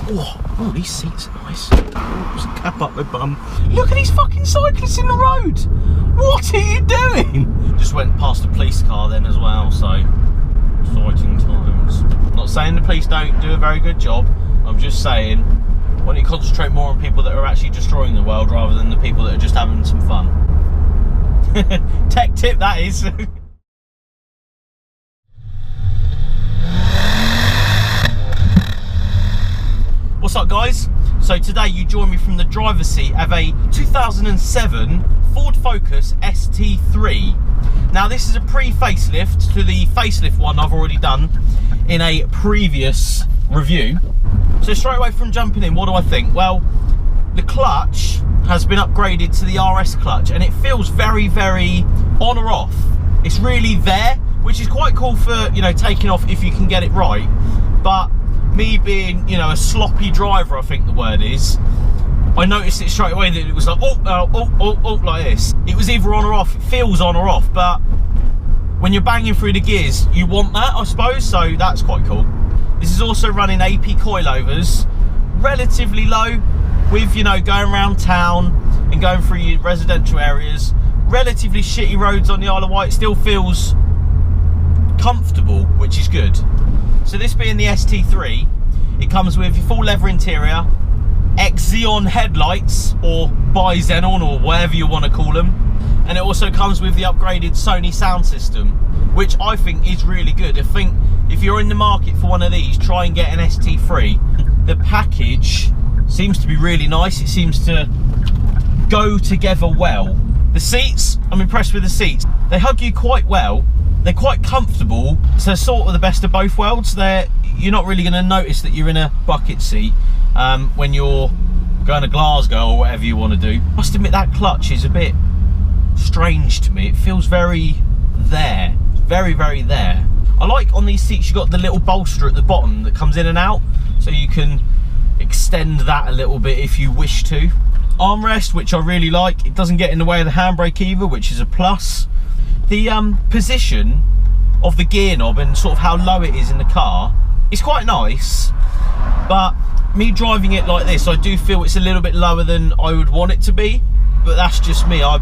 Oh, these seats are nice. Oh, there's a cap up my bum. Look at these fucking cyclists in the road. What are you doing? Just went past a police car then as well, so exciting times. I'm not saying the police don't do a very good job. I'm just saying, why don't you concentrate more on people that are actually destroying the world rather than the people that are just having some fun. Tech tip, that is. What's up, guys? So today you join me from the driver's seat of a 2007 Ford Focus ST3. Now this is a pre-facelift to the facelift one I've already done in a previous review. So straight away from jumping in, what do I think? Well, the clutch has been upgraded to the RS clutch and it feels very, very on or off. It's really there, which is quite cool for, you know, taking off if you can get it right. But me being, you know, a sloppy driver, I think the word is, I noticed it straight away that it was like, oh, like this. It was either on or off. It feels on or off, but when you're banging through the gears, you want that, I suppose, so that's quite cool. This is also running AP coilovers, relatively low, with, you know, going around town and going through your residential areas. Relatively shitty roads on the Isle of Wight, still feels comfortable, which is good. So this being the ST3, it comes with your full leather interior, Xenon headlights, or bi-xenon, or whatever you want to call them. And it also comes with the upgraded Sony sound system, which I think is really good. I think if you're in the market for one of these, try and get an ST3. The package seems to be really nice. It seems to go together well. The seats, I'm impressed with the seats. They hug you quite well. They're quite comfortable, so sort of the best of both worlds. You're not really going to notice that you're in a bucket seat when you're going to Glasgow or whatever you want to do. I must admit that clutch is a bit strange to me. It feels very there, very, very there. I like on these seats you got the little bolster at the bottom that comes in and out, so you can extend that a little bit if you wish to. Armrest, which I really like. It doesn't get in the way of the handbrake either, which is a plus. The position of the gear knob and sort of how low it is in the car is quite nice, but me driving it like this, I do feel it's a little bit lower than I would want it to be, but that's just me. I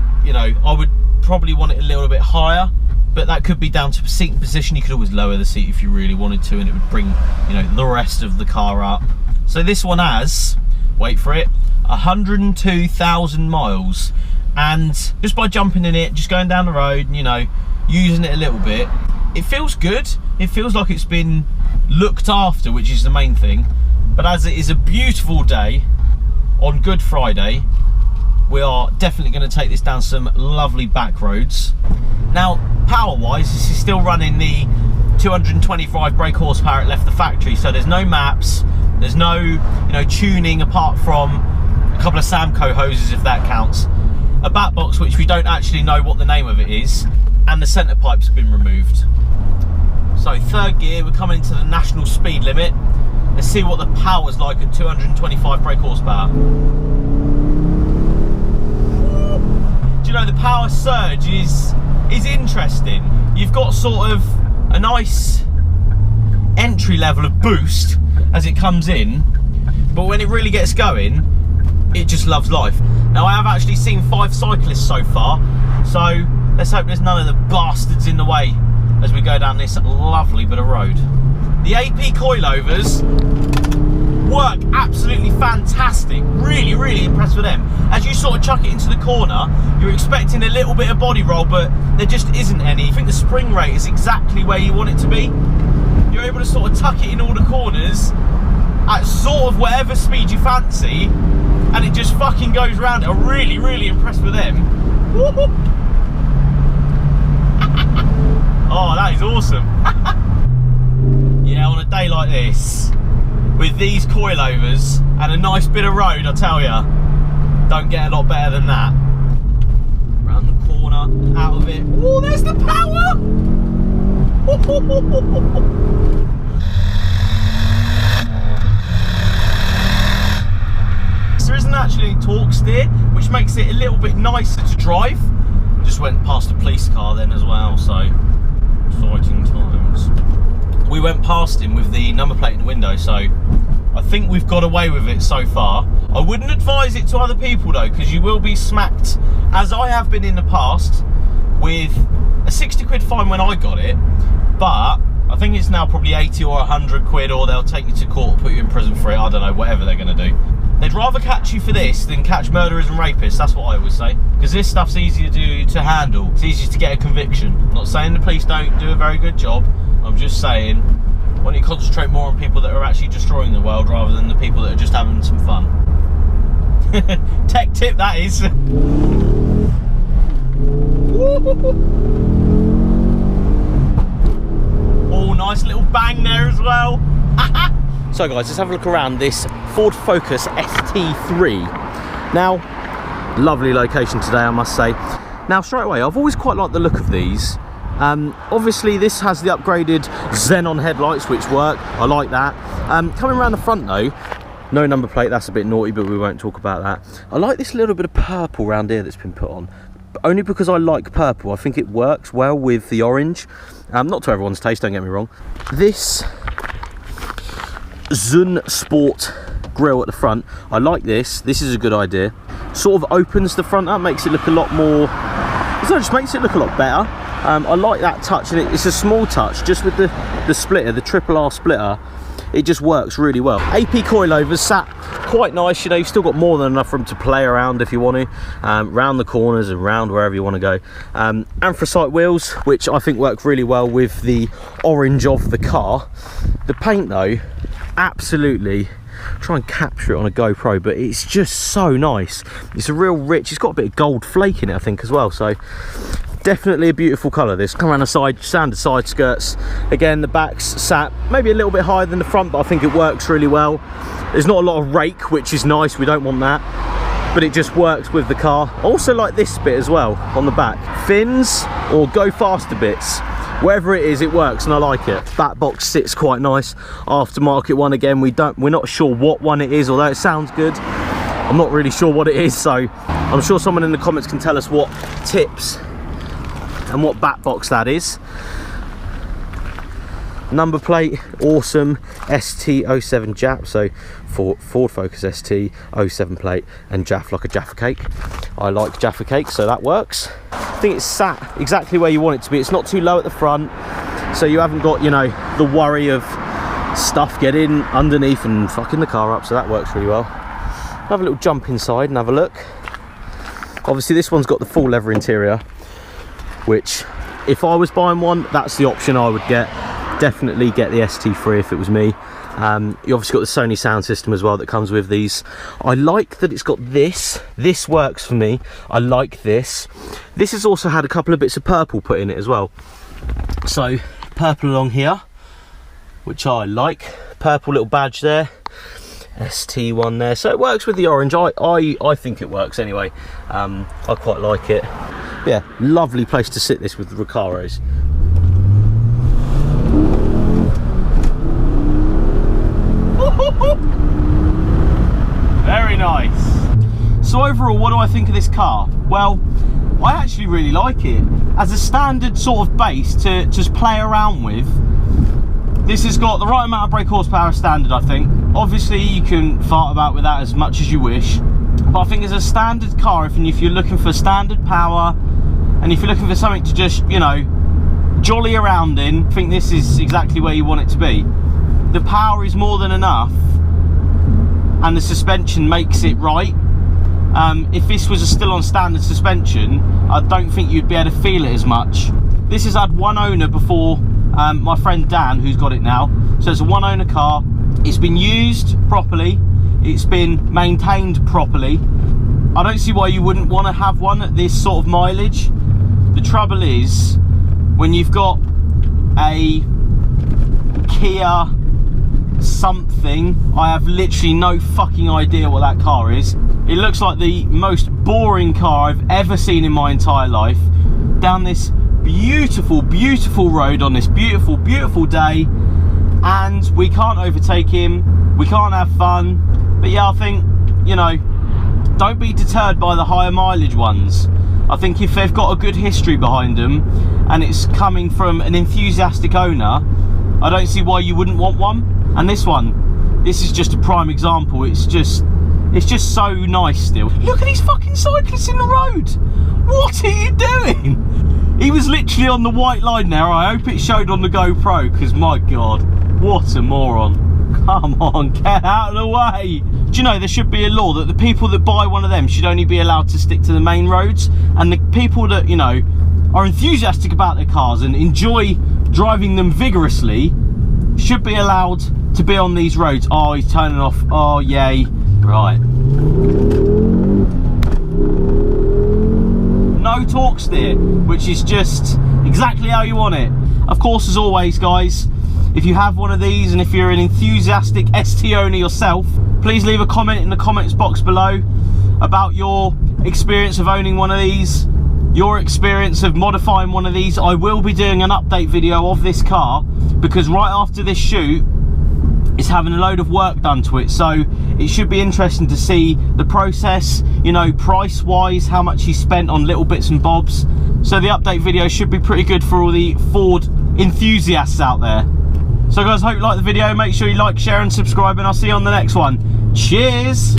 would probably want it a little bit higher, but that could be down to seating position. You could always lower the seat if you really wanted to, and it would bring, you know, the rest of the car up. So this one has, wait for it, 102,000 miles. And just by jumping in it, just going down the road, you know, using it a little bit, it feels good. It feels like it's been looked after, which is the main thing. But as it is a beautiful day on Good Friday, we are definitely going to take this down some lovely back roads. Now, power-wise, this is still running the 225 brake horsepower it left the factory, so there's no maps, there's no, you know, tuning apart from a couple of Samco hoses, if that counts. A back box which we don't actually know what the name of it is, and the centre pipe's been removed. So third gear, we're coming into the national speed limit. Let's see what the power's like at 225 brake horsepower. Do you know, the power surge is interesting. You've got sort of a nice entry level of boost as it comes in, but when it really gets going, it just loves life. Now, I have actually seen 5 cyclists so far, so let's hope there's none of the bastards in the way as we go down this lovely bit of road. The AP coilovers work absolutely fantastic. Really, really impressed with them. As you sort of chuck it into the corner, you're expecting a little bit of body roll, but there just isn't any. I think the spring rate is exactly where you want it to be. You're able to sort of tuck it in all the corners at sort of whatever speed you fancy, and it just fucking goes round. I'm really, really impressed with them. Oh, that is awesome. Yeah, on a day like this, with these coilovers and a nice bit of road, I tell ya, don't get a lot better than that. Round the corner, out of it. Oh, there's the power! There isn't actually any torque steer, which makes it a little bit nicer to drive. Just went past a police car then as well, so exciting times. We went past him with the number plate in the window, so I think we've got away with it so far. I wouldn't advise it to other people though, because you will be smacked, as I have been in the past, with a 60 quid fine when I got it, but I think it's now probably 80 or 100 quid, or they'll take you to court, put you in prison for it, I don't know, whatever they're going to do. They'd rather catch you for this than catch murderers and rapists, that's what I always say. Because this stuff's easier to handle, it's easier to get a conviction. I'm not saying the police don't do a very good job, I'm just saying, why don't you concentrate more on people that are actually destroying the world rather than the people that are just having some fun. Tech tip, that is. Oh, nice little bang there as well. So guys, let's have a look around this Ford Focus ST3. Now, lovely location today, I must say. Now, straight away, I've always quite liked the look of these. Obviously this has the upgraded xenon headlights which work, I like that. Coming around the front though, no number plate, that's a bit naughty, but we won't talk about that. I like this little bit of purple round here that's been put on, only because I like purple. I think it works well with the orange, not to everyone's taste, don't get me wrong. This Zun Sport grille at the front, I like this is a good idea. Sort of opens the front up, makes it look a lot more, it just makes it look a lot better. I like that touch, and it's a small touch, just with the splitter, the Triple R splitter, it just works really well. AP coilovers sat quite nice, you know, you've still got more than enough room to play around if you want to, round the corners and round wherever you want to go. Anthracite wheels, which I think work really well with the orange of the car. The paint though, absolutely, try and capture it on a GoPro, but it's just so nice. It's a real rich, it's got a bit of gold flake in it I think as well, so definitely a beautiful colour this. Come around the side, standard side skirts. Again, the back's sat maybe a little bit higher than the front, but I think it works really well. There's not a lot of rake, which is nice, we don't want that, but it just works with the car. I also like this bit as well on the back. Fins or go faster bits, wherever it is, it works and I like it. Back box sits quite nice. Aftermarket one again, we're not sure what one it is, although it sounds good. I'm not really sure what it is, so I'm sure someone in the comments can tell us what tips and what back box that is. Number plate, awesome, ST07 Jap, so for Ford Focus ST07 plate and Jaff like a Jaffa cake. I like Jaffa cake, so that works. I think it's sat exactly where you want it to be. It's not too low at the front, so you haven't got, you know, the worry of stuff getting underneath and fucking the car up, so that works really well. Have a little jump inside and have a look. Obviously this one's got the full leather interior, which if I was buying one, that's the option I would get. Definitely get the ST3 if it was me. You obviously got the Sony sound system as well that comes with these. I like that it's got this works for me. I like this. This has also had a couple of bits of purple put in it as well, so purple along here, which I like. Purple little badge there, ST1 there, so it works with the orange. I think it works anyway. I quite like it. Yeah, lovely place to sit this with the Recaros. Very nice. So overall, what do I think of this car? Well, I actually really like it. As a standard sort of base to just play around with, this has got the right amount of brake horsepower standard, I think. Obviously, you can fart about with that as much as you wish. But I think as a standard car, if you're looking for standard power, and if you're looking for something to just, you know, jolly around in, I think this is exactly where you want it to be. The power is more than enough, and the suspension makes it right. If this was still on standard suspension, I don't think you'd be able to feel it as much. This has had one owner before, my friend Dan, who's got it now. So it's a one owner car. It's been used properly. It's been maintained properly. I don't see why you wouldn't want to have one at this sort of mileage. The trouble is, when you've got a Kia something, I have literally no fucking idea what that car is. It looks like the most boring car I've ever seen in my entire life, down this beautiful road on this beautiful day, and we can't overtake him, we can't have fun. But yeah, I think, you know, don't be deterred by the higher mileage ones. I think if they've got a good history behind them and it's coming from an enthusiastic owner, I don't see why you wouldn't want one. And this one, this is just a prime example. It's just so nice still. Look at these fucking cyclists in the road. What are you doing? He was literally on the white line there. I hope it showed on the GoPro, because my God, what a moron. Come on, get out of the way. Do you know, there should be a law that the people that buy one of them should only be allowed to stick to the main roads, and the people that, you know, are enthusiastic about their cars and enjoy driving them vigorously should be allowed to be on these roads. Oh, he's turning off. Oh, yay. Right. No torque steer, which is just exactly how you want it. Of course, as always, guys, if you have one of these and if you're an enthusiastic ST owner yourself, please leave a comment in the comments box below about your experience of owning one of these, your experience of modifying one of these. I will be doing an update video of this car, because right after this shoot, it's having a load of work done to it, so it should be interesting to see the process, you know, price wise, how much he spent on little bits and bobs. So the update video should be pretty good for all the Ford enthusiasts out there. So guys, hope you like the video. Make sure you like, share and subscribe, and I'll see you on the next one. Cheers.